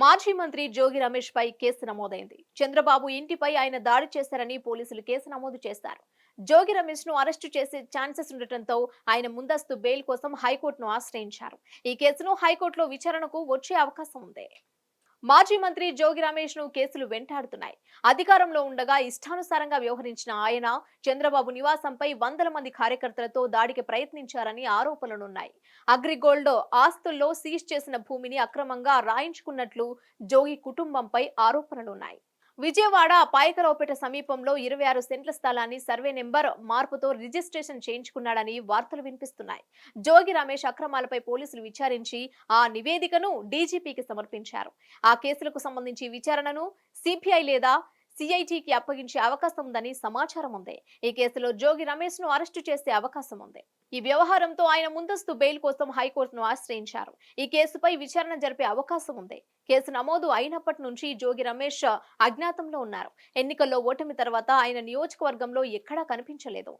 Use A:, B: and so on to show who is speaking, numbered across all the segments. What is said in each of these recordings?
A: మాజీ మంత్రి జోగి రమేష్ పై కేసు నమోదైంది. చంద్రబాబు ఇంటిపై ఆయన దాడి చేశారని పోలీసులు కేసు నమోదు చేశారు. జోగి రమేష్ ను అరెస్టు చేసే ఛాన్సెస్ ఉండటంతో ఆయన ముందస్తు బెయిల్ కోసం హైకోర్టును ఆశ్రయించారు. ఈ కేసును హైకోర్టులో విచారణకు వచ్చే అవకాశం ఉంది. మాజీ మంత్రి జోగి రమేష్ ను కేసులు వెంటాడుతున్నాయి. అధికారంలో ఉండగా ఇష్టానుసారంగా వ్యవహరించిన ఆయన చంద్రబాబు నివాసంపై వందల మంది కార్యకర్తలతో దాడికి ప్రయత్నించారని ఆరోపణలున్నాయి. అగ్రిగోల్డ్ ఆస్తుల్లో సీజ్ చేసిన భూమిని అక్రమంగా రాయించుకున్నట్లు జోగి కుటుంబంపై ఆరోపణలున్నాయి. విజయవాడ పాయకరావుపేట సమీపంలో 26 సెంట్ల స్థలాన్ని సర్వే నెంబర్ మార్పుతో రిజిస్ట్రేషన్ చేయించుకున్నాడని వార్తలు వినిపిస్తున్నాయి. జోగి రమేష్ అక్రమాలపై పోలీసులు విచారించి ఆ నివేదికను డీజీపీకి సమర్పించారు. ఆ కేసులకు సంబంధించి విచారణను సిబిఐ లేదా సిఐటికి అప్పగించే అవకాశం ఉందని సమాచారం ఉంది. ఈ కేసులో జోగి రమేష్ ను అరెస్టు చేసే అవకాశం ఉంది. ఈ వ్యవహారంతో ఆయన ముందస్తు బెయిల్ కోసం హైకోర్టును ఆశ్రయించారు. ఈ కేసుపై విచారణ జరిపే అవకాశం ఉంది. కేసు నమోదు అయినప్పటి నుంచి జోగి రమేష్ అజ్ఞాతంలో ఉన్నారు. ఎన్నికల్లో ఓటమి తర్వాత ఆయన నియోజకవర్గంలో ఎక్కడా కనిపించలేదు.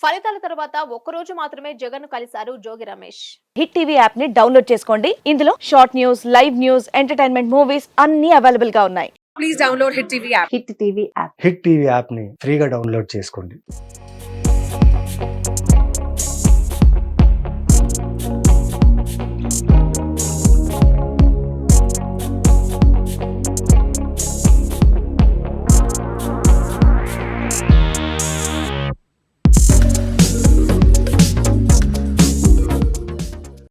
A: ఫలితాల తర్వాత ఒక్కరోజు మాత్రమే జగన్ కలిశారు Jogi Ramesh.
B: Hit TV app ని డౌన్లోడ్ చేసుకోండి. ఇందులో short news, live news, entertainment movies అన్ని అవైలబుల్ గా ఉన్నాయి.
C: Please download Hit TV app.
B: Hit TV app
D: hit TV యాప్ని ఫ్రీగా డౌన్లోడ్ చేసుకోండి.